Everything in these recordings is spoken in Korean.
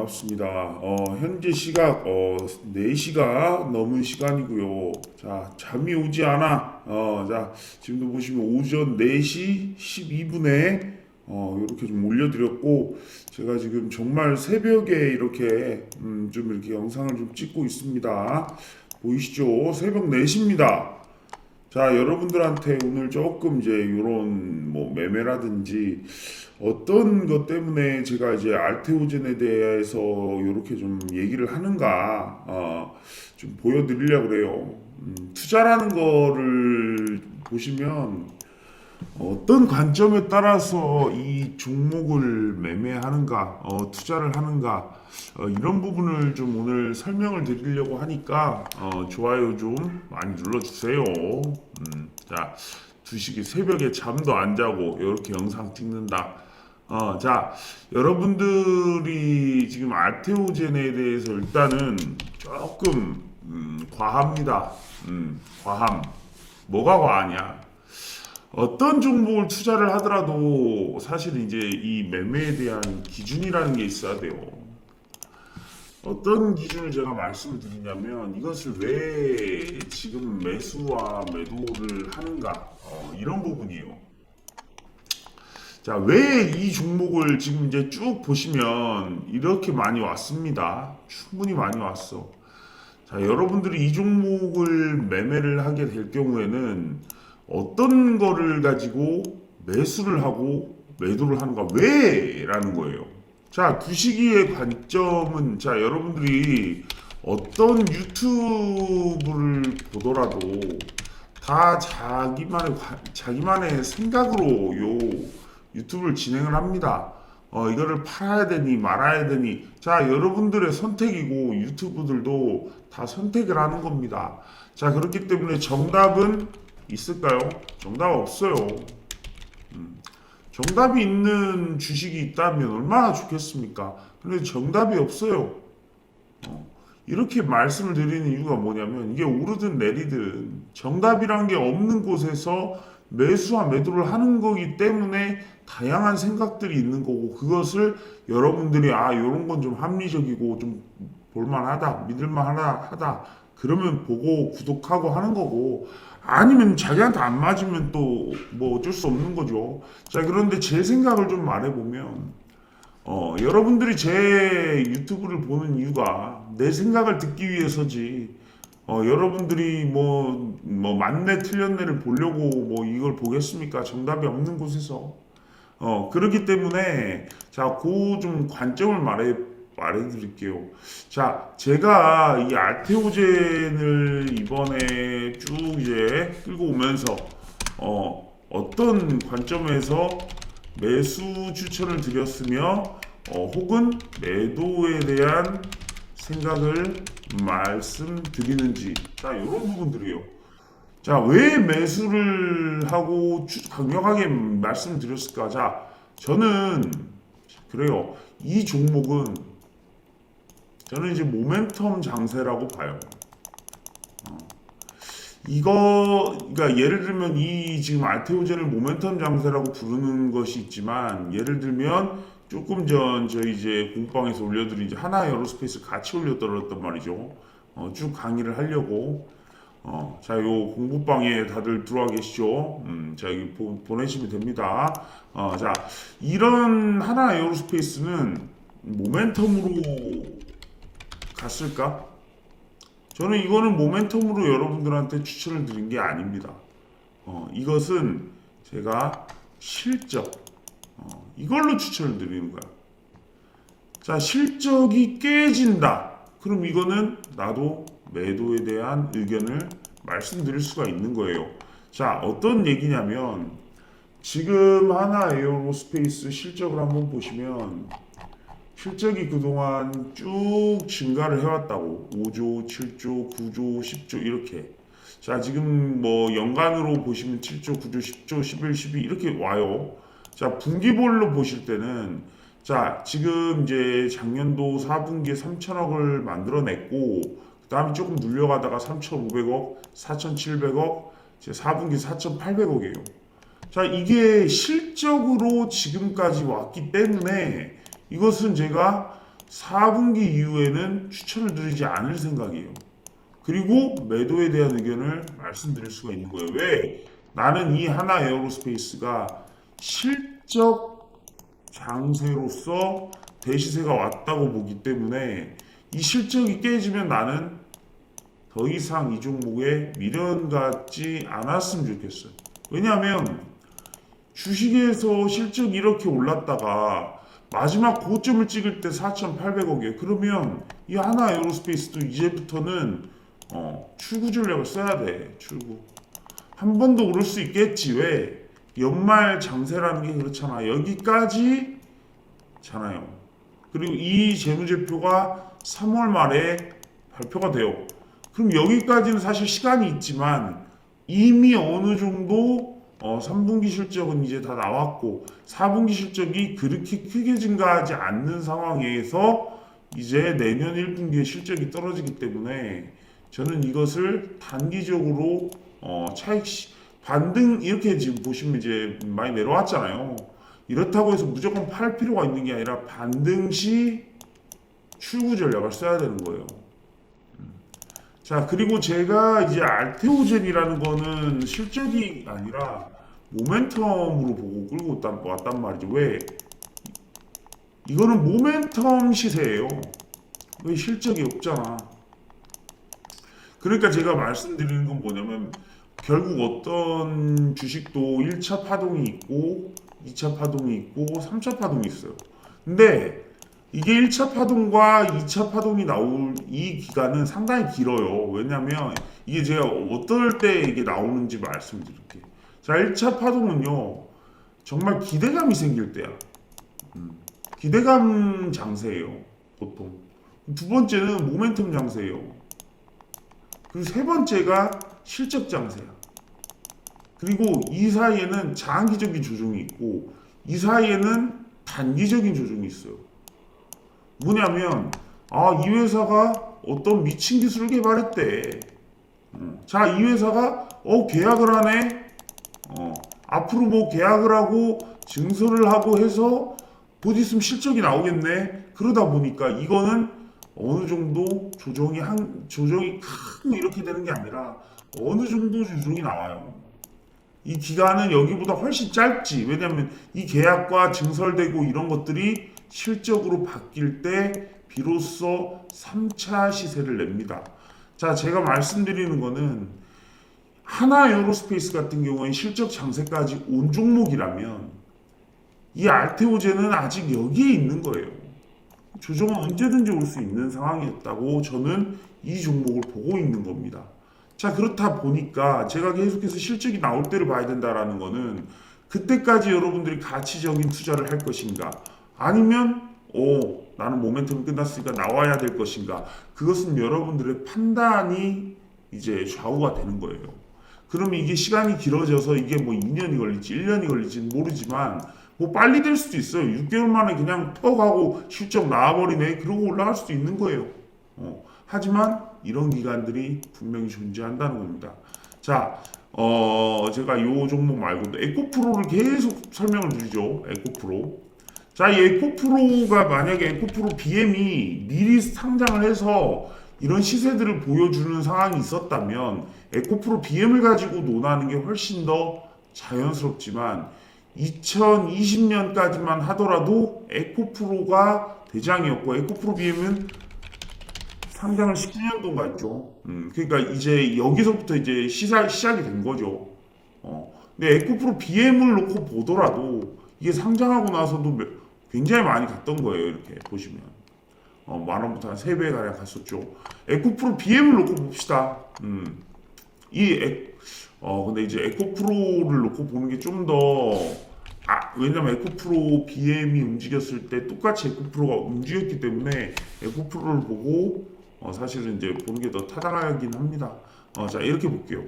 반갑습니다. 현재 시각 4시가 넘은 시간이고요. 자, 잠이 오지 않아. 지금도 보시면 오전 4시 12분에 이렇게 좀 올려드렸고, 제가 지금 정말 새벽에 이렇게 좀 이렇게 영상을 좀 찍고 있습니다. 보이시죠? 새벽 4시입니다. 자, 여러분들한테 오늘 조금 이제 이런 뭐 매매라든지 어떤 것 때문에 제가 이제 알테오젠에 대해서 이렇게 좀 얘기를 하는가, 좀 보여드리려고 그래요. 투자라는 거를 보시면 어떤 관점에 따라서 이 종목을 매매하는가, 투자를 하는가, 이런 부분을 좀 오늘 설명을 드리려고 하니까, 좋아요 좀 많이 눌러주세요. 자, 두식이 새벽에 잠도 안 자고 이렇게 영상 찍는다. 자, 여러분들이 지금 알테오젠에 대해서 일단은 조금, 과합니다. 과함. 뭐가 과하냐? 어떤 종목을 투자를 하더라도 사실 이제 이 매매에 대한 기준이라는 게 있어야 돼요. 어떤 기준을 제가 말씀을 드리냐면 이것을 왜 지금 매수와 매도를 하는가, 이런 부분이에요. 자, 왜 이 종목을 지금 이제 쭉 보시면 이렇게 많이 왔습니다. 충분히 많이 왔어. 자, 여러분들이 이 종목을 매매를 하게 될 경우에는 어떤 거를 가지고 매수를 하고 매도를 하는가, 왜? 라는 거예요. 자, 주식의 관점은, 자, 여러분들이 어떤 유튜브를 보더라도 다 자기만의 생각으로 유튜브를 진행을 합니다. 이거를 팔아야 되니 말아야 되니, 자, 여러분들의 선택이고 유튜브들도 다 선택을 하는 겁니다. 자, 그렇기 때문에 정답은 있을까요? 정답 없어요. 정답이 있는 주식이 있다면 얼마나 좋겠습니까? 근데 정답이 없어요. 이렇게 말씀을 드리는 이유가 뭐냐면 이게 오르든 내리든 정답이란 게 없는 곳에서 매수와 매도를 하는 거기 때문에 다양한 생각들이 있는 거고, 그것을 여러분들이 이런 건 좀 합리적이고 좀 볼만하다, 믿을만하다 그러면 보고 구독하고 하는 거고, 아니면 자기한테 안 맞으면 또 뭐 어쩔 수 없는 거죠. 자, 그런데 제 생각을 좀 말해보면, 여러분들이 제 유튜브를 보는 이유가 내 생각을 듣기 위해서지, 여러분들이 뭐 맞네 틀렸네를 보려고 뭐 이걸 보겠습니까? 정답이 없는 곳에서. 그렇기 때문에, 자, 그 좀 관점을 말해드릴게요. 자, 제가 이 알테오젠을 이번에 쭉 이제 끌고 오면서, 어떤 관점에서 매수 추천을 드렸으며, 혹은 매도에 대한 생각을 말씀드리는지, 자, 이런 부분들이요. 자, 왜 매수를 하고 강력하게 말씀드렸을까? 자, 저는 그래요. 이 종목은 저는 이제 모멘텀 장세라고 봐요. 그러니까 예를 들면 이 지금 알테오젠을 모멘텀 장세라고 부르는 것이 있지만, 예를 들면 조금 전 저희 이제 공방에서 올려드린 이제 하나에어로스페이스 같이 올려드렸단 말이죠. 쭉 강의를 하려고. 자, 요 공부방에 다들 들어와 계시죠? 자, 여기 보내시면 됩니다. 자, 이런 하나 에어로스페이스는 모멘텀으로 갔을까? 저는 이거는 모멘텀으로 여러분들한테 추천을 드린 게 아닙니다. 이것은 제가 실적, 이걸로 추천을 드리는 거야. 자, 실적이 깨진다. 그럼 이거는 나도 매도에 대한 의견을 말씀드릴 수가 있는 거예요. 자, 어떤 얘기냐면 지금 하나 에어로스페이스 실적을 한번 보시면 실적이 그동안 쭉 증가를 해왔다고. 5조, 7조, 9조, 10조 이렇게. 자, 지금 뭐 연간으로 보시면 7조, 9조, 10조, 11, 12 이렇게 와요. 자, 분기별로 보실 때는, 자, 지금 이제 작년도 4분기에 3천억을 만들어냈고, 그 다음에 조금 눌려가다가 3,500억, 4,700억, 이제 4분기 4,800억이에요. 자, 이게 실적으로 지금까지 왔기 때문에 이것은 제가 4분기 이후에는 추천을 드리지 않을 생각이에요. 그리고 매도에 대한 의견을 말씀드릴 수가 있는 거예요. 왜? 나는 이 하나 에어로스페이스가 실적 장세로서 대시세가 왔다고 보기 때문에 이 실적이 깨지면 나는 더 이상 이 종목에 미련 갖지 않았으면 좋겠어요. 왜냐하면 주식에서 실적이 이렇게 올랐다가 마지막 고점을 찍을 때 4,800억이에요. 그러면 이 하나 에어로스페이스도 이제부터는 출구 전략을 써야 돼. 출구. 한 번 더 오를 수 있겠지. 왜? 연말 장세라는 게 그렇잖아. 여기까지 잖아요. 그리고 이 재무제표가 3월 말에 발표가 돼요. 그럼 여기까지는 사실 시간이 있지만 이미 어느 정도 3분기 실적은 이제 다 나왔고 4분기 실적이 그렇게 크게 증가하지 않는 상황에서 이제 내년 1분기에 실적이 떨어지기 때문에 저는 이것을 단기적으로 차익 반등 이렇게 지금 보시면 이제 많이 내려왔잖아요. 이렇다고 해서 무조건 팔 필요가 있는 게 아니라 반등 시 출구 전략을 써야 되는 거예요. 자, 그리고 제가 이제 알테오젠이라는 거는 실적이 아니라 모멘텀으로 보고 끌고 왔단 말이죠. 왜? 이거는 모멘텀 시세예요. 왜 실적이 없잖아. 그러니까 제가 말씀드리는 건 뭐냐면 결국 어떤 주식도 1차 파동이 있고 2차 파동이 있고 3차 파동이 있어요. 근데 이게 1차 파동과 2차 파동이 나올 이 기간은 상당히 길어요. 왜냐면 이게 제가 어떨 때 이게 나오는지 말씀드릴게요. 자, 1차 파동은요. 정말 기대감이 생길 때야. 기대감 장세예요. 보통. 두 번째는 모멘텀 장세예요. 그리고 세 번째가 실적 장세야. 그리고 이 사이에는 장기적인 조정이 있고 이 사이에는 단기적인 조정이 있어요. 뭐냐면 이 회사가 어떤 미친 기술을 개발했대. 자, 이 회사가 계약을 하네. 앞으로 뭐 계약을 하고 증설을 하고 해서 곧 있으면 실적이 나오겠네. 그러다 보니까 이거는 어느 정도 조정이 크고 이렇게 되는 게 아니라 어느 정도 조정이 나와요. 이 기간은 여기보다 훨씬 짧지. 왜냐하면 이 계약과 증설되고 이런 것들이 실적으로 바뀔 때 비로소 3차 시세를 냅니다. 자, 제가 말씀드리는 거는 하나 에어로스페이스 같은 경우에 실적 장세까지 온 종목이라면 이 알테오젠은 아직 여기에 있는 거예요. 조정은 언제든지 올 수 있는 상황이었다고 저는 이 종목을 보고 있는 겁니다. 자, 그렇다 보니까 제가 계속해서 실적이 나올 때를 봐야 된다라는 거는 그때까지 여러분들이 가치적인 투자를 할 것인가 아니면 나는 모멘텀이 끝났으니까 나와야 될 것인가 그것은 여러분들의 판단이 이제 좌우가 되는 거예요. 그러면 이게 시간이 길어져서 이게 뭐 2년이 걸릴지 1년이 걸릴지 모르지만 뭐 빨리 될 수도 있어요. 6개월 만에 그냥 턱 하고 실적 나와버리네. 그러고 올라갈 수도 있는 거예요. 하지만 이런 기간들이 분명히 존재한다는 겁니다. 자, 제가 이 종목 말고도 에코프로를 계속 설명을 드리죠. 에코프로. 자, 이 에코프로가 만약에 에코프로 BM이 미리 상장을 해서 이런 시세들을 보여주는 상황이 있었다면 에코프로 BM을 가지고 논하는 게 훨씬 더 자연스럽지만 2020년까지만 하더라도 에코프로가 대장이었고 에코프로 BM은 상장을 19년도인가 했죠. 그러니까 이제 여기서부터 이제 시작이 된 거죠. 근데 에코프로 BM을 놓고 보더라도 이게 상장하고 나서도 굉장히 많이 갔던 거예요. 이렇게 보시면. 만원부터 한 3배 가량 갔었죠. 에코프로 BM을 놓고 봅시다. 근데 이제 에코프로를 놓고 보는 게 좀 더, 왜냐면 에코프로 BM이 움직였을 때 똑같이 에코프로가 움직였기 때문에 에코프로를 보고, 사실은 이제 보는 게 더 타당하긴 합니다. 자, 이렇게 볼게요.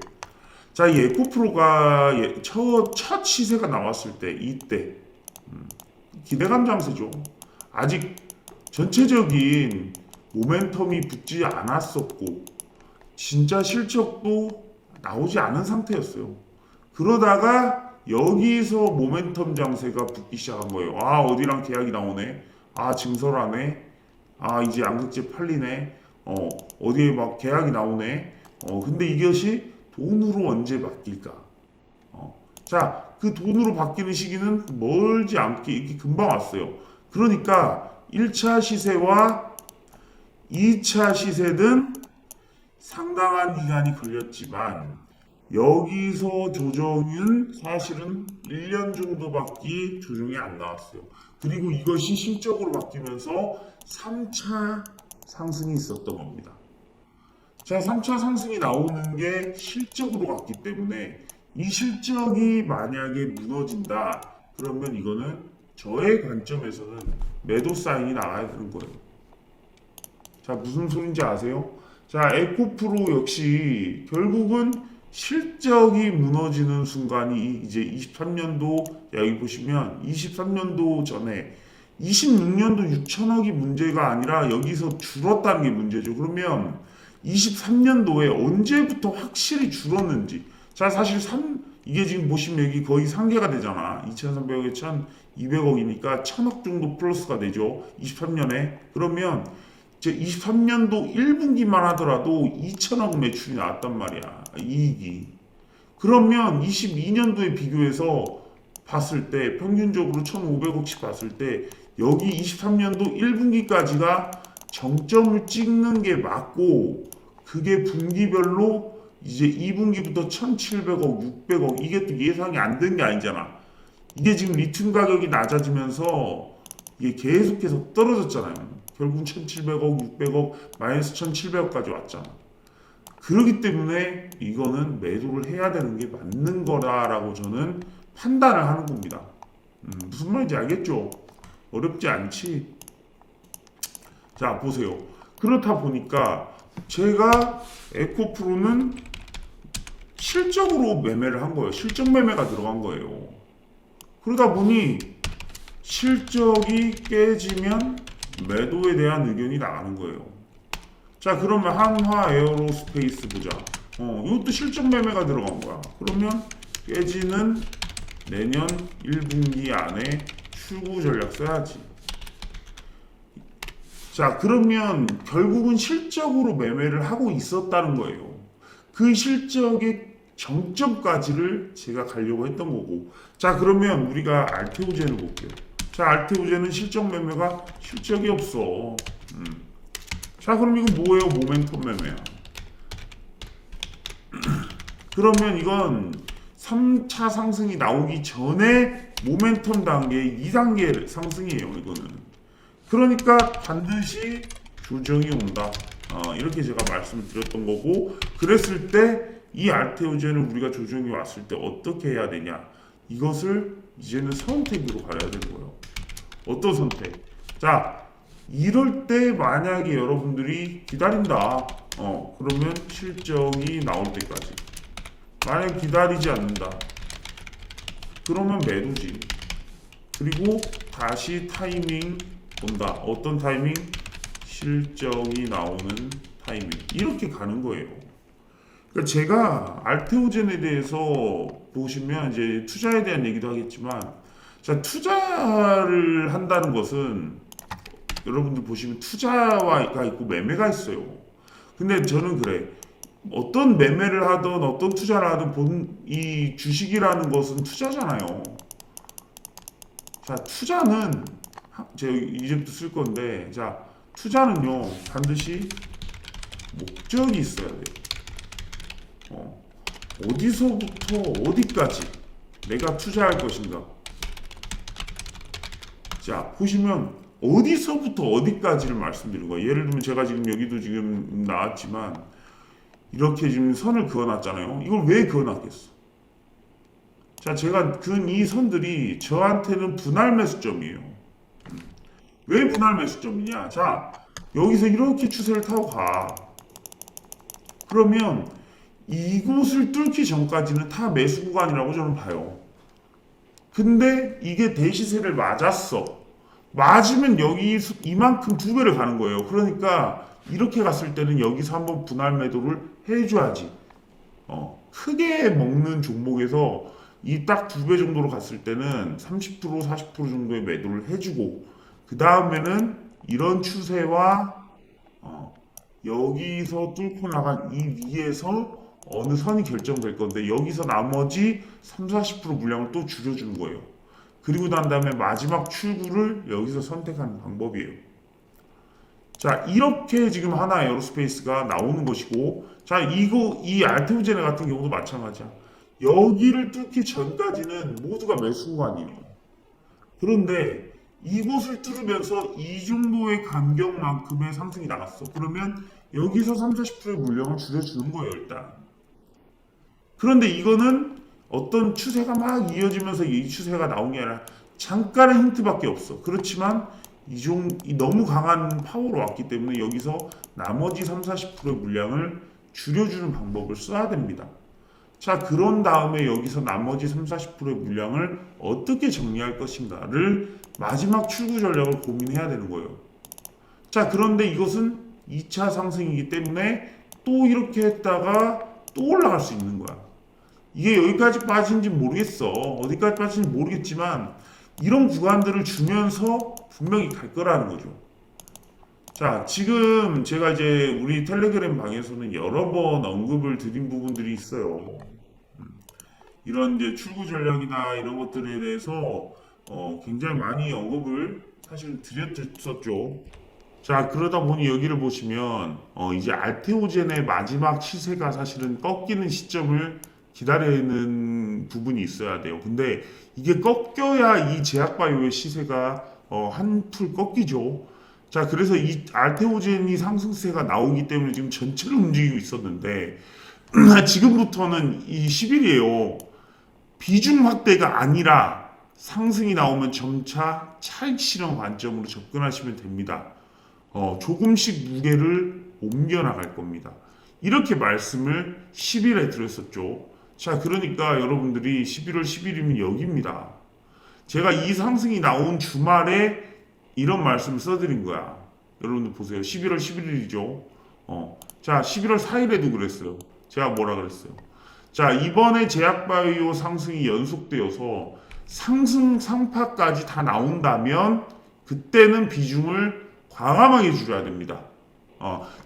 자, 이 에코프로가 첫 시세가 나왔을 때, 이때, 기대감 장세죠. 아직 전체적인 모멘텀이 붙지 않았었고, 진짜 실적도 나오지 않은 상태였어요. 그러다가 여기서 모멘텀 장세가 붙기 시작한 거예요. 어디랑 계약이 나오네. 증설하네. 아, 이제 양극재 팔리네. 어디에 막 계약이 나오네. 근데 이것이 돈으로 언제 바뀔까? 자, 그 돈으로 바뀌는 시기는 멀지 않게 이렇게 금방 왔어요. 그러니까 1차 시세와 2차 시세는 상당한 기간이 걸렸지만 여기서 조정은 사실은 1년 정도밖에 조정이 안 나왔어요. 그리고 이것이 실적으로 바뀌면서 3차 상승이 있었던 겁니다. 자, 3차 상승이 나오는 게 실적으로 갔기 때문에 이 실적이 만약에 무너진다. 그러면 이거는 저의 관점에서는 매도 사인이 나와야 되는 거예요. 자, 무슨 소린지 아세요? 자, 에코프로 역시 결국은 실적이 무너지는 순간이 이제 23년도, 여기 보시면 23년도 전에 26년도 6천억이 문제가 아니라 여기서 줄었다는 게 문제죠. 그러면 23년도에 언제부터 확실히 줄었는지. 자, 사실 이게 지금 보시면 여기 거의 상계가 되잖아. 2,300억에 1,200억이니까 1,000억 정도 플러스가 되죠. 23년에. 그러면 이제 23년도 1분기만 하더라도 2천억 매출이 나왔단 말이야. 이익이. 그러면 22년도에 비교해서 봤을 때 평균적으로 1,500억씩 봤을 때 여기 23년도 1분기까지가 정점을 찍는 게 맞고 그게 분기별로 이제 2분기부터 1,700억, 600억 이게 또 예상이 안 된 게 아니잖아. 이게 지금 리튬 가격이 낮아지면서 이게 계속해서 떨어졌잖아요. 결국 1,700억, 600억, 마이너스 1,700억까지 왔잖아. 그렇기 때문에 이거는 매도를 해야 되는 게 맞는 거라라고 저는 판단을 하는 겁니다. 무슨 말인지 알겠죠? 어렵지 않지? 자, 보세요. 그렇다 보니까 제가 에코프로는 실적으로 매매를 한 거예요. 실적 매매가 들어간 거예요. 그러다 보니 실적이 깨지면 매도에 대한 의견이 나가는 거예요. 자, 그러면 한화 에어로스페이스 보자. 이것도 실적 매매가 들어간 거야. 그러면 깨지는 내년 1분기 안에 출구 전략 써야지. 자, 그러면 결국은 실적으로 매매를 하고 있었다는 거예요. 그 실적의 정점까지를 제가 가려고 했던 거고. 자, 그러면 우리가 알테오젠을 볼게요. 자, 알테오젠은 실적 매매가 실적이 없어. 자, 그럼 이거 뭐예요? 모멘텀 매매야. 그러면 이건 3차 상승이 나오기 전에 모멘텀 단계 2단계 상승이에요. 이거는. 그러니까 반드시 조정이 온다. 이렇게 제가 말씀을 드렸던 거고, 그랬을 때 이 알테오젠을 우리가 조정이 왔을 때 어떻게 해야 되냐? 이것을 이제는 선택으로 가야 되는 거예요. 어떤 선택? 자, 이럴 때 만약에 여러분들이 기다린다. 그러면 실적이 나올 때까지. 만약 기다리지 않는다. 그러면 매도지. 그리고 다시 타이밍 온다. 어떤 타이밍? 실적이 나오는 타이밍. 이렇게 가는 거예요. 그러니까 제가 알테오젠에 대해서 보시면 이제 투자에 대한 얘기도 하겠지만, 자, 투자를 한다는 것은 여러분들 보시면 투자가 있고 매매가 있어요. 근데 저는 그래. 어떤 매매를 하든 어떤 투자를 하든 이 주식이라는 것은 투자잖아요. 자, 투자는 제가 이제부터 쓸 건데, 자, 투자는요 반드시 목적이 있어야 돼요. 어디서부터 어디까지 내가 투자할 것인가. 자, 보시면 어디서부터 어디까지를 말씀드리는 거예요. 예를 들면 제가 지금 여기도 지금 나왔지만 이렇게 지금 선을 그어놨잖아요. 이걸 왜 그어놨겠어? 자, 제가 그은 이 선들이 저한테는 분할 매수점이에요. 왜 분할 매수점이냐? 자, 여기서 이렇게 추세를 타고 가. 그러면 이곳을 뚫기 전까지는 다 매수 구간이라고 저는 봐요. 근데 이게 대시세를 맞았어. 맞으면 여기 이만큼 2배를 가는 거예요. 그러니까 이렇게 갔을 때는 여기서 한번 분할 매도를 해줘야지. 크게 먹는 종목에서 이 딱 2배 정도로 갔을 때는 30% 40% 정도의 매도를 해주고 그 다음에는 이런 추세와 여기서 뚫고 나간 이 위에서 어느 선이 결정될 건데 여기서 나머지 3, 40% 물량을 또 줄여주는 거예요. 그리고 난 다음에 마지막 출구를 여기서 선택하는 방법이에요. 자, 이렇게 지금 하나 에어로스페이스가 나오는 것이고, 자, 이 알테오제네 같은 경우도 마찬가지야. 여기를 뚫기 전까지는 모두가 매수 구간이에요. 그런데 이곳을 뚫으면서 이 정도의 간격만큼의 상승이 나갔어. 그러면 여기서 3, 40%의 물량을 줄여주는 거예요, 일단. 그런데 이거는 어떤 추세가 막 이어지면서 이 추세가 나온 게 아니라 잠깐의 힌트밖에 없어. 그렇지만 이 너무 강한 파워로 왔기 때문에 여기서 나머지 3, 40%의 물량을 줄여주는 방법을 써야 됩니다. 자, 그런 다음에 여기서 나머지 3, 40%의 물량을 어떻게 정리할 것인가를 마지막 출구 전략을 고민해야 되는 거예요. 자, 그런데 이것은 2차 상승이기 때문에 또 이렇게 했다가 또 올라갈 수 있는 거야. 이게 여기까지 빠진지 모르겠어. 어디까지 빠진지 모르겠지만 이런 구간들을 주면서 분명히 갈 거라는 거죠. 자, 지금 제가 이제 우리 텔레그램 방에서는 여러 번 언급을 드린 부분들이 있어요. 이런 이제 출구 전략이나 이런 것들에 대해서 굉장히 많이 언급을 사실 드렸었죠. 자, 그러다 보니 여기를 보시면 이제 알테오젠의 마지막 시세가 사실은 꺾이는 시점을 기다리는 부분이 있어야 돼요. 근데 이게 꺾여야 이 제약바이오의 시세가 한풀 꺾이죠. 자, 그래서 이 알테오젠이 상승세가 나오기 때문에 지금 전체를 움직이고 있었는데 지금부터는 이 10일이에요. 비중 확대가 아니라 상승이 나오면 점차 차익 실현 관점으로 접근하시면 됩니다. 조금씩 무게를 옮겨 나갈 겁니다. 이렇게 말씀을 10일에 드렸었죠. 자, 그러니까 여러분들이 11월 10일이면 여기입니다. 제가 이 상승이 나온 주말에 이런 말씀을 써드린 거야. 여러분들 보세요. 11월 11일이죠. 자, 11월 4일에도 그랬어요. 제가 뭐라 그랬어요? 자, 이번에 제약바이오 상승이 연속되어서 상승 상파까지 다 나온다면 그때는 비중을 과감하게 줄여야 됩니다.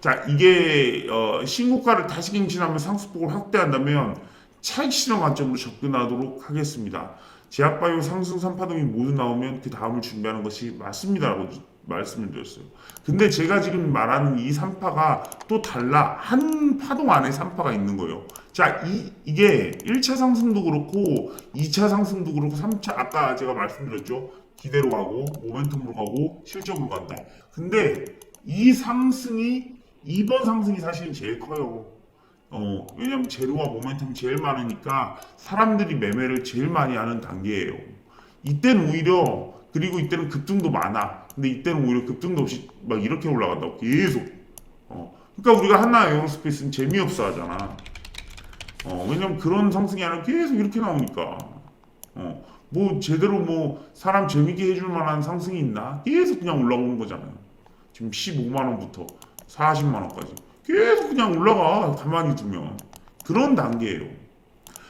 자, 이게 신고가를 다시 갱신하면 상승폭을 확대한다면 차익 실현 관점으로 접근하도록 하겠습니다. 제약바이오 상승 3파동이 모두 나오면 그 다음을 준비하는 것이 맞습니다라고 말씀을 드렸어요. 근데 제가 지금 말하는 이 3파가 또 달라. 한 파동 안에 3파가 있는 거예요. 자, 이게 1차 상승도 그렇고 2차 상승도 그렇고 3차 아까 제가 말씀드렸죠. 기대로 가고 모멘텀으로 가고 실적으로 간다. 근데 이 상승이 이번 상승이 사실 제일 커요. 왜냐면 재료와 모멘텀이 제일 많으니까 사람들이 매매를 제일 많이 하는 단계예요. 이때는 오히려 그리고 이때는 급등도 많아. 근데 이때는 오히려 급등도 없이 막 이렇게 올라간다고 계속. 그러니까 우리가 하나 에어로스페이스는 재미없어 하잖아. 왜냐면 그런 상승이 아니라 계속 이렇게 나오니까. 뭐 제대로 뭐 사람 재밌게 해줄 만한 상승이 있나? 계속 그냥 올라오는 거잖아요. 지금 15만 원부터 40만 원까지. 계속 그냥 올라가 가만히 두면 그런 단계예요.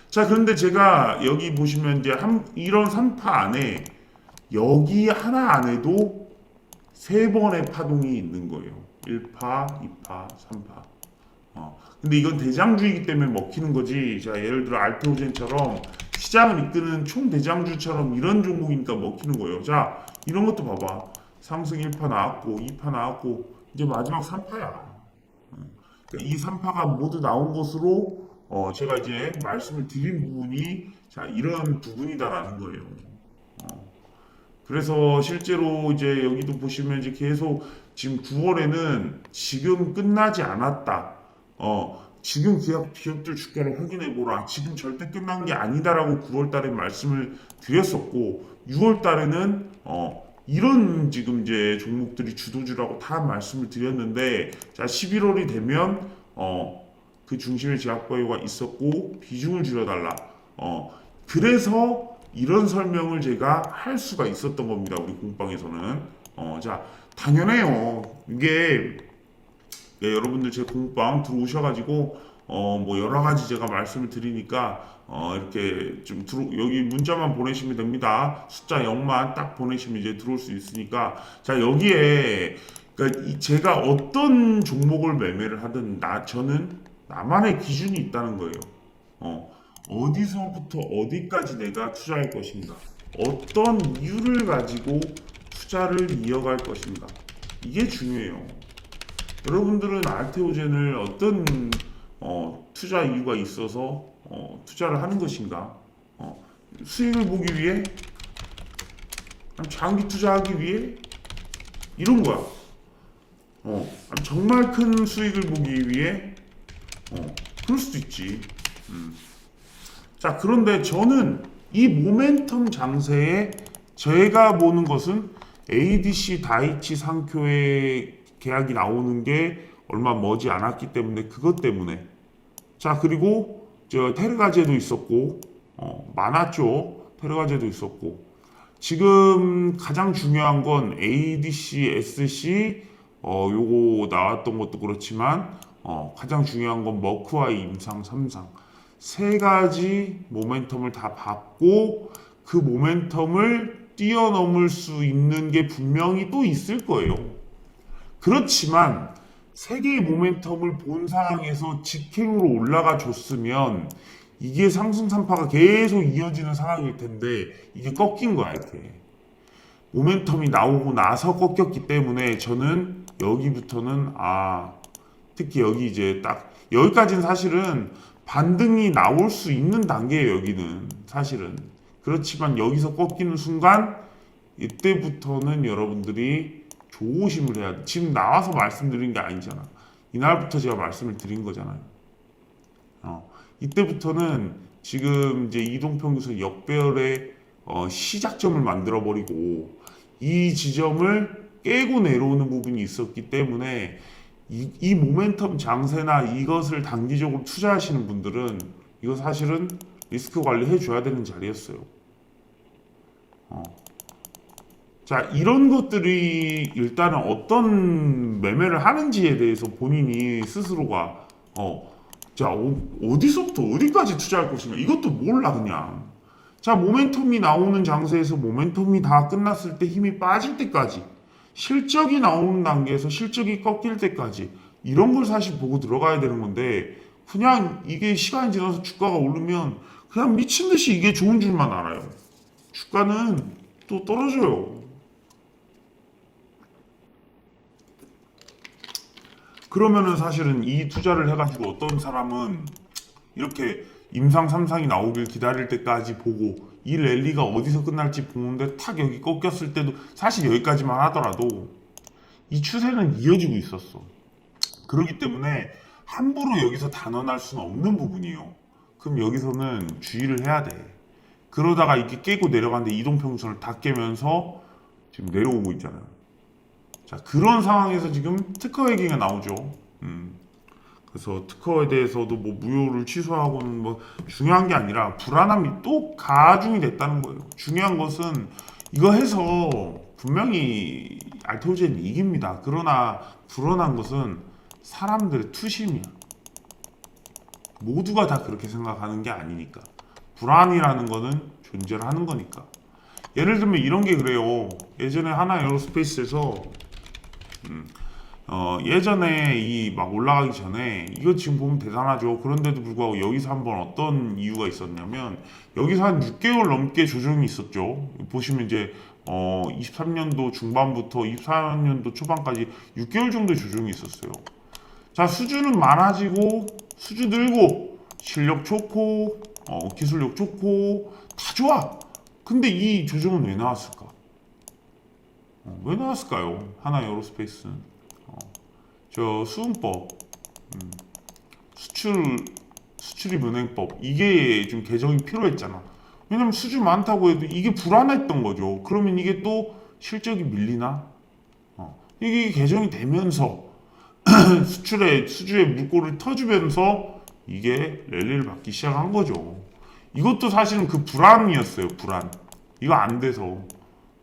자, 그런데 제가 여기 보시면 이제 이런 3파 안에 여기 하나 안에도 3번의 파동이 있는 거예요. 1파, 2파, 3파. 근데 이건 대장주이기 때문에 먹히는 거지. 자, 예를 들어 알테오젠처럼 시장을 이끄는 총대장주처럼 이런 종목이니까 먹히는 거예요. 자, 이런 것도 봐봐. 상승 1파 나왔고 2파 나왔고 이제 마지막 3파야. 이 3파가 모두 나온 것으로 제가 이제 말씀을 드린 부분이 자, 이런 부분이다라는 거예요. 그래서 실제로 이제 여기도 보시면 이제 계속 지금 9월에는 지금 끝나지 않았다. 지금 기업들 주가를 확인해 보라. 지금 절대 끝난 게 아니다라고 9월 달에 말씀을 드렸었고 6월 달에는 이런 지금 이제 종목들이 주도주라고 다 말씀을 드렸는데 자 11월이 되면 그 중심에 제약바이오가 있었고 비중을 줄여달라. 그래서 이런 설명을 제가 할 수가 있었던 겁니다. 우리 공방에서는. 자 당연해요. 이게 여러분들 제 공방 들어오셔가지고 뭐 여러 가지 제가 말씀을 드리니까 이렇게 좀 여기 문자만 보내시면 됩니다. 숫자 0만 딱 보내시면 이제 들어올 수 있으니까 자 여기에 그러니까 제가 어떤 종목을 매매를 하든 저는 나만의 기준이 있다는 거예요. 어, 어디서부터 어디까지 내가 투자할 것인가? 어떤 이유를 가지고 투자를 이어갈 것인가? 이게 중요해요. 여러분들은 알테오젠을 어떤 투자 이유가 있어서 투자를 하는 것인가? 수익을 보기 위해? 아니면 장기 투자하기 위해? 이런 거야. 정말 큰 수익을 보기 위해? 그럴 수도 있지. 자, 그런데 저는 이 모멘텀 장세에 제가 보는 것은 ADC 다이치 상표의 계약이 나오는 게 얼마 머지 않았기 때문에 그것 때문에 자 그리고 저 테르가제도 있었고 많았죠. 테르가제도 있었고 지금 가장 중요한 건 ADC, SC 요거 나왔던 것도 그렇지만 가장 중요한 건 머크와이 임상 3상 세 가지 모멘텀을 다 받고 그 모멘텀을 뛰어넘을 수 있는 게 분명히 또 있을 거예요. 그렇지만 세계의 모멘텀을 본 상황에서 직행으로 올라가 줬으면 이게 상승 산파가 계속 이어지는 상황일 텐데 이게 꺾인 거야 이렇게. 모멘텀이 나오고 나서 꺾였기 때문에 저는 여기부터는 특히 여기 이제 딱 여기까지는 사실은 반등이 나올 수 있는 단계예요 여기는 사실은. 그렇지만 여기서 꺾이는 순간 이때부터는 여러분들이 조심을 해야 돼. 지금 나와서 말씀드린 게 아니잖아. 이날부터 제가 말씀을 드린 거잖아요. 이때부터는 지금 이제 이동평균선 역배열의 시작점을 만들어 버리고 이 지점을 깨고 내려오는 부분이 있었기 때문에 이 모멘텀 장세나 이것을 단기적으로 투자하시는 분들은 이거 사실은 리스크 관리해 줘야 되는 자리였어요. 자, 이런 것들이 일단은 어떤 매매를 하는지에 대해서 본인이 스스로가 자, 어디서부터 어디까지 투자할 것인가 이것도 몰라 그냥. 자, 모멘텀이 나오는 장세에서 모멘텀이 다 끝났을 때 힘이 빠질 때까지 실적이 나오는 단계에서 실적이 꺾일 때까지 이런 걸 사실 보고 들어가야 되는 건데 그냥 이게 시간이 지나서 주가가 오르면 그냥 미친 듯이 이게 좋은 줄만 알아요. 주가는 또 떨어져요. 그러면은 사실은 이 투자를 해가지고 어떤 사람은 이렇게 임상 3상이 나오길 기다릴 때까지 보고 이 랠리가 어디서 끝날지 보는데 탁 여기 꺾였을 때도 사실 여기까지만 하더라도 이 추세는 이어지고 있었어. 그렇기 때문에 함부로 여기서 단언할 수는 없는 부분이에요. 그럼 여기서는 주의를 해야 돼. 그러다가 이렇게 깨고 내려가는데 이동평선을 다 깨면서 지금 내려오고 있잖아요. 자, 그런 상황에서 지금 특허 얘기가 나오죠. 그래서 특허에 대해서도 뭐 무효를 취소하고는 뭐 중요한 게 아니라 불안함이 또 가중이 됐다는 거예요. 중요한 것은 이거 해서 분명히 알테오젠이 이깁니다. 그러나 불안한 것은 사람들의 투심이야. 모두가 다 그렇게 생각하는 게 아니니까. 불안이라는 거는 존재를 하는 거니까. 예를 들면 이런 게 그래요. 예전에 하나 에어로스페이스에서 예전에 이 막 올라가기 전에 이거 지금 보면 대단하죠. 그런데도 불구하고 여기서 한번 어떤 이유가 있었냐면 여기서 한 6개월 넘게 조정이 있었죠. 보시면 이제 23년도 중반부터 24년도 초반까지 6개월 정도 조정이 있었어요. 자, 수주는 많아지고 수주 늘고 실력 좋고 기술력 좋고 다 좋아. 근데 이 조정은 왜 나왔을까? 왜 나왔을까요? 하나 에어로스페이스는 저 수은법, 수출입 은행법 이게 좀 개정이 필요했잖아. 왜냐면 수주 많다고 해도 이게 불안했던 거죠. 그러면 이게 또 실적이 밀리나? 이게 개정이 되면서 수주의 물꼬를 터주면서 이게 랠리를 받기 시작한 거죠. 이것도 사실은 그 불안이었어요. 불안. 이거 안 돼서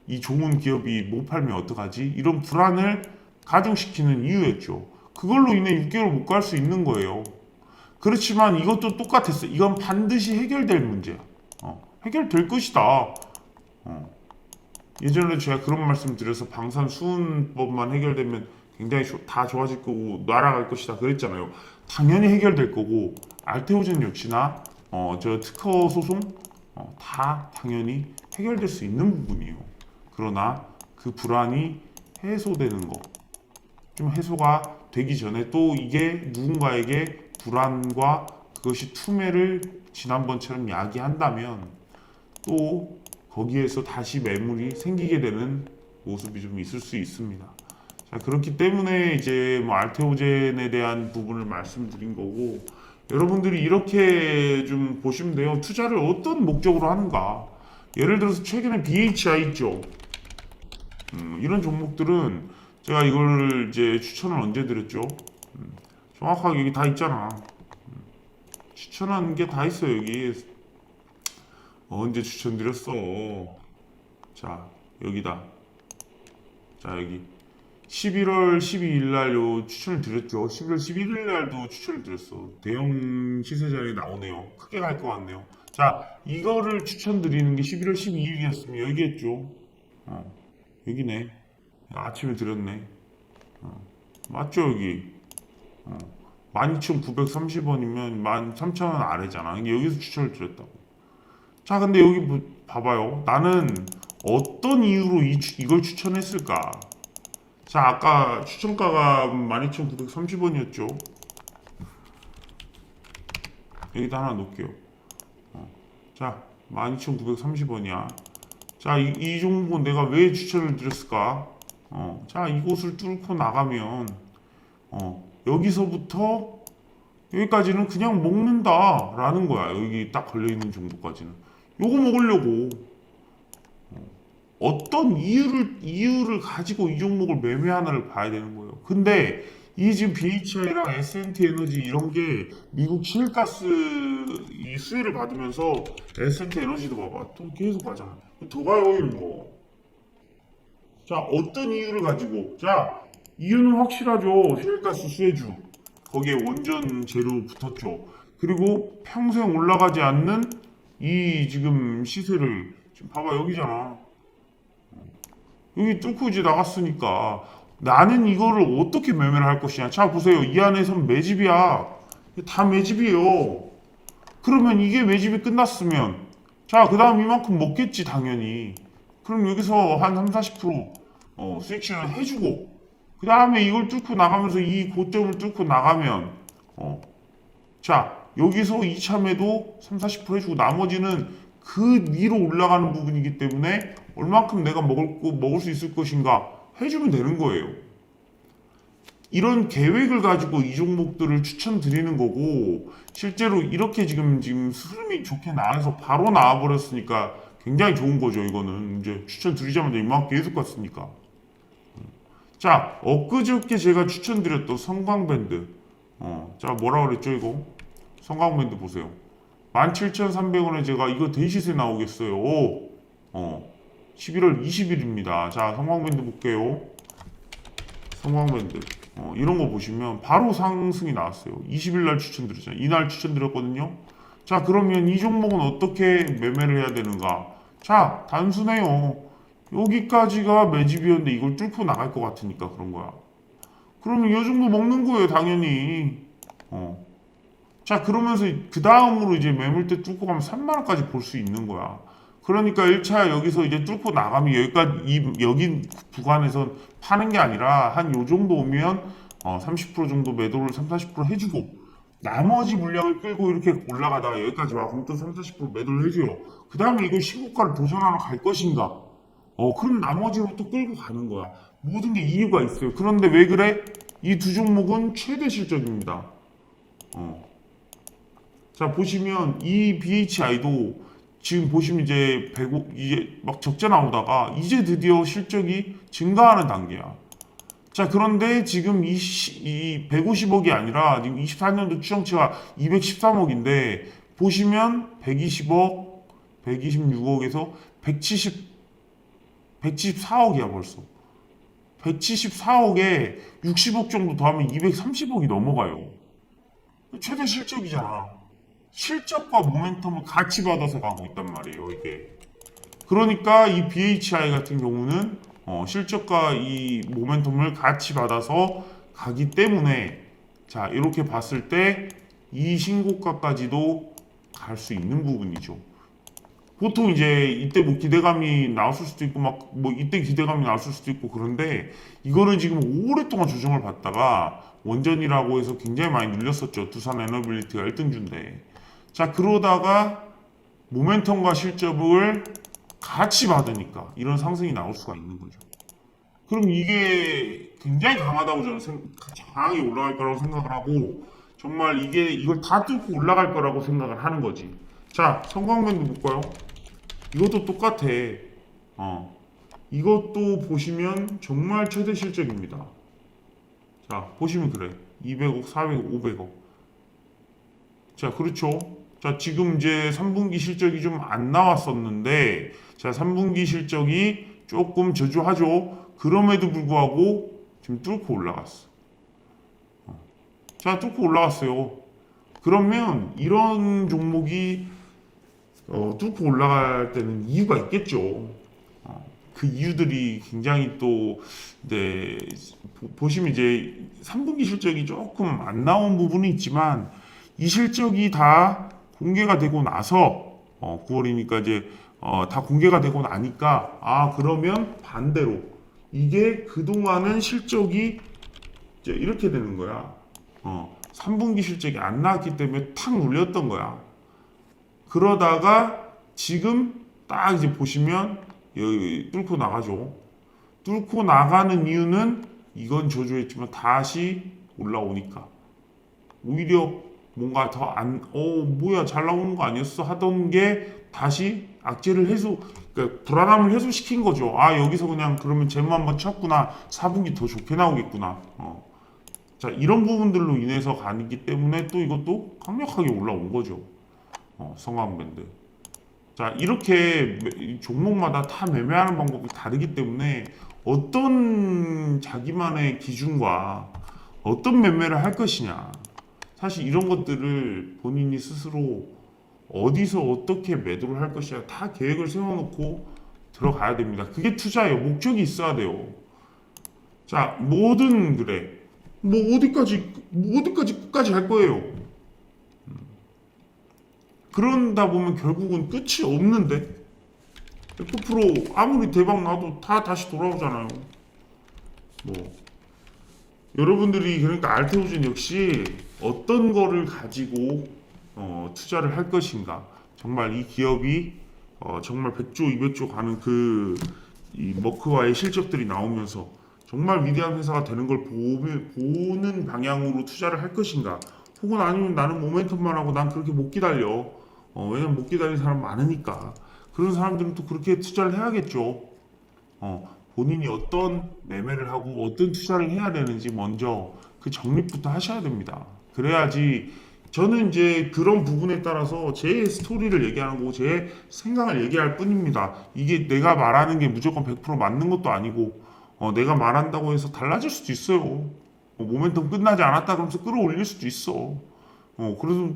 이 좋은 기업이 못 팔면 어떡하지? 이런 불안을 가중시키는 이유였죠. 그걸로 인해 6개월 못 갈 수 있는 거예요. 그렇지만 이것도 똑같았어. 이건 반드시 해결될 문제야. 해결될 것이다. 어. 예전에 제가 그런 말씀 드려서 방산수훈법만 해결되면 굉장히 다 좋아질 거고 날아갈 것이다 그랬잖아요. 당연히 해결될 거고 알테오젠 역시나 저 특허 소송 다 당연히 해결될 수 있는 부분이에요. 그러나 그 불안이 해소되는 거, 좀 해소가 되기 전에 또 이게 누군가에게 불안과 그것이 투매를 지난번처럼 야기한다면 또 거기에서 다시 매물이 생기게 되는 모습이 좀 있을 수 있습니다. 자, 그렇기 때문에 이제 뭐 알테오젠에 대한 부분을 말씀드린 거고, 여러분들이 이렇게 좀 보시면 돼요. 투자를 어떤 목적으로 하는가. 예를 들어서 최근에 BHI 있죠. 이런 종목들은 제가 이걸 이제 추천을 언제 드렸죠? 정확하게 여기 다 있잖아. 추천한 게 다 있어 여기. 언제 추천드렸어? 자, 여기다. 자, 여기 11월 12일 날 요 추천을 드렸죠. 11월 11일 날도 추천을 드렸어. 대형 시세 자리에 나오네요. 크게 갈 것 같네요. 자, 이거를 추천드리는 게 11월 12일이었으면 여기겠죠. 여기네. 아침에 드렸네. 맞죠, 여기. 12,930원이면 13,000원 아래잖아. 이게 여기서 추천을 드렸다고. 자, 근데 여기 봐봐요. 나는 어떤 이유로 이걸 추천했을까? 자, 아까 추천가가 12,930원이었죠. 여기다 하나 놓을게요. 자, 12,930원이야. 자, 이 종목은 내가 왜 추천을 드렸을까? 자, 이곳을 뚫고 나가면, 여기서부터 여기까지는 그냥 먹는다라는 거야. 여기 딱 걸려있는 정도까지는. 요거 먹으려고. 어떤 이유를 가지고 이 종목을 매매하나를 봐야 되는 거예요. 근데 이 지금 BHI랑 S&T 에너지 이런 게 미국 시일가스 이 수혜를 받으면서 S&T 에너지도 봐봐. 또 계속 가잖아. 더 가요, 이거. 자, 어떤 이유를 가지고. 자, 이유는 확실하죠. 시일가스 수혜주. 거기에 원전 재료 붙었죠. 그리고 평생 올라가지 않는 이 지금 시세를 지금 봐봐 여기잖아. 여기 뚫고 이제 나갔으니까 나는 이거를 어떻게 매매를 할 것이냐. 자, 보세요. 이 안에선 매집이야. 다 매집이에요. 그러면 이게 매집이 끝났으면 자, 그 다음 이만큼 먹겠지 당연히. 그럼 여기서 한 3, 40% 수익실을 해주고 그 다음에 이걸 뚫고 나가면서 이 고점을 뚫고 나가면 자, 여기서 이참에도 3, 40% 해주고 나머지는 그 위로 올라가는 부분이기 때문에 얼만큼 내가 먹을 수 있을 것인가 해주면 되는 거예요. 이런 계획을 가지고 이 종목들을 추천드리는 거고 실제로 이렇게 지금 흐름이 좋게 나와서 바로 나와버렸으니까 굉장히 좋은 거죠. 이거는 이제 추천드리자마자 이만큼 계속 갔으니까. 자, 엊그저께 제가 추천드렸던 성광밴드. 자, 뭐라 그랬죠, 이거? 성광밴드 보세요. 17,300원에 제가 이거 대시세 나오겠어요. 11월 20일입니다. 자, 성광밴드 볼게요. 성광밴드. 이런 거 보시면 바로 상승이 나왔어요. 20일 날 추천드렸잖아요. 이날 추천드렸거든요. 자, 그러면 이 종목은 어떻게 매매를 해야 되는가? 자, 단순해요. 여기까지가 매집이었는데 이걸 뚫고 나갈 것 같으니까 그런 거야. 그러면 이 정도 먹는 거예요, 당연히. 자, 그러면서 그 다음으로 이제 매물대 뚫고 가면 3만원까지 볼 수 있는 거야. 그러니까 1차 여기서 이제 뚫고 나가면 여기까지, 여기 구간에선 파는 게 아니라 한 요 정도 오면 30% 정도 매도를 3, 40% 해주고 나머지 물량을 끌고 이렇게 올라가다가 여기까지 와. 그럼 또 3, 40% 매도를 해줘요. 그 다음에 이걸 신고가를 도전하러 갈 것인가? 그럼 나머지로 또 끌고 가는 거야. 모든 게 이유가 있어요. 그런데 왜 그래? 이 두 종목은 최대 실적입니다. 자, 보시면 이 BHI도 지금 보시면 이제 이제 막 적자 나오다가 이제 드디어 실적이 증가하는 단계야. 자, 그런데 지금 이 150억이 아니라 지금 24년도 추정치가 213억인데 보시면 120억, 126억에서 174억이야 벌써. 174억에 60억 정도 더하면 230억이 넘어가요. 최대 실적이잖아. 실적과 모멘텀을 같이 받아서 가고 있단 말이에요, 이게. 그러니까 이 BHI 같은 경우는 실적과 이 모멘텀을 같이 받아서 가기 때문에 자, 이렇게 봤을 때 이 신고가까지도 갈 수 있는 부분이죠. 보통 이제 이때 뭐 기대감이 나왔을 수도 있고 막 뭐 이때 기대감이 나왔을 수도 있고 그런데 이거는 지금 오랫동안 조정을 받다가 원전이라고 해서 굉장히 많이 늘렸었죠. 두산 에너빌리티가 1등주인데. 자, 그러다가 모멘텀과 실적을 같이 받으니까 이런 상승이 나올 수가 있는 거죠. 그럼 이게 굉장히 강하다고 저는 강하게 올라갈 거라고 생각을 하고 정말 이걸 다 뚫고 올라갈 거라고 생각을 하는 거지. 자, 성광밴드 볼까요? 이것도 똑같아. 이것도 보시면 정말 최대 실적입니다. 자, 보시면 그래. 200억, 400억, 500억. 자, 그렇죠. 자, 지금 이제 3분기 실적이 좀 안 나왔었는데, 자, 3분기 실적이 조금 저조하죠. 그럼에도 불구하고 지금 뚫고 올라갔어. 자, 뚫고 올라갔어요. 그러면 이런 종목이 뚫고 올라갈 때는 이유가 있겠죠. 그 이유들이 굉장히 또, 네, 보시면 이제 3분기 실적이 조금 안 나온 부분이 있지만 이 실적이 다 공개가 되고 나서 9월이니까 이제 다 공개가 되고 나니까 그러면 반대로 이게 그동안은 실적이 이제 이렇게 되는 거야. 3분기 실적이 안 나왔기 때문에 탁 눌렸던 거야. 그러다가 지금 딱 이제 보시면 여기 뚫고 나가죠. 뚫고 나가는 이유는 이건 저조했지만 다시 올라오니까 오히려 뭔가 더 뭐야 잘 나오는 거 아니었어 하던 게 다시 악재를 그러니까 불안함을 해소시킨 거죠. 여기서 그냥 그러면 재무 한번 쳤구나. 4분기 더 좋게 나오겠구나. 자, 이런 부분들로 인해서 가기 때문에 또 이것도 강력하게 올라온 거죠. 성황밴드. 자, 이렇게 종목마다 다 매매하는 방법이 다르기 때문에 어떤 자기만의 기준과 어떤 매매를 할 것이냐. 사실 이런 것들을 본인이 스스로 어디서 어떻게 매도를 할 것이냐 다 계획을 세워놓고 들어가야 됩니다. 그게 투자예요. 목적이 있어야 돼요. 자, 뭐든 그래. 뭐 어디까지 끝까지 할 거예요. 그런다 보면 결국은 끝이 없는데 F% 아무리 대박 나도 다 다시 돌아오잖아요. 뭐 여러분들이 그러니까 알테오젠 역시 어떤 거를 가지고 투자를 할 것인가. 정말 이 기업이 정말 100조, 200조 가는 이 머크와의 실적들이 나오면서 정말 위대한 회사가 되는 걸 보는 방향으로 투자를 할 것인가. 혹은 아니면 나는 모멘텀만 하고 난 그렇게 못 기다려. 왜냐면 못 기다리는 사람 많으니까. 그런 사람들은 또 그렇게 투자를 해야겠죠. 본인이 어떤 매매를 하고 어떤 투자를 해야 되는지 먼저 그 정립부터 하셔야 됩니다. 그래야지 저는 이제 그런 부분에 따라서 제 스토리를 얘기하는 거고 제 생각을 얘기할 뿐입니다. 이게 내가 말하는 게 무조건 100% 맞는 것도 아니고 내가 말한다고 해서 달라질 수도 있어요. 모멘텀 끝나지 않았다 그러면서 끌어올릴 수도 있어.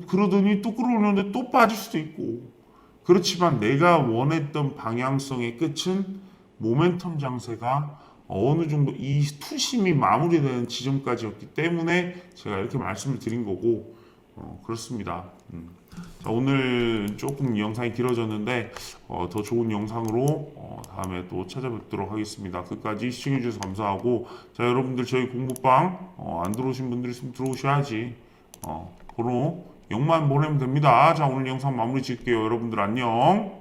그러더니 또 끌어올렸는데 또 빠질 수도 있고. 그렇지만 내가 원했던 방향성의 끝은 모멘텀 장세가 어느 정도 이 투심이 마무리되는 지점까지였기 때문에 제가 이렇게 말씀을 드린 거고 그렇습니다. 자, 오늘 조금 영상이 길어졌는데 더 좋은 영상으로 다음에 또 찾아뵙도록 하겠습니다. 끝까지 시청해주셔서 감사하고 자, 여러분들 저희 공부방 안 들어오신 분들 있으면 들어오셔야지. 번호 0만 보내면 됩니다. 자, 오늘 영상 마무리 짓게요. 여러분들 안녕.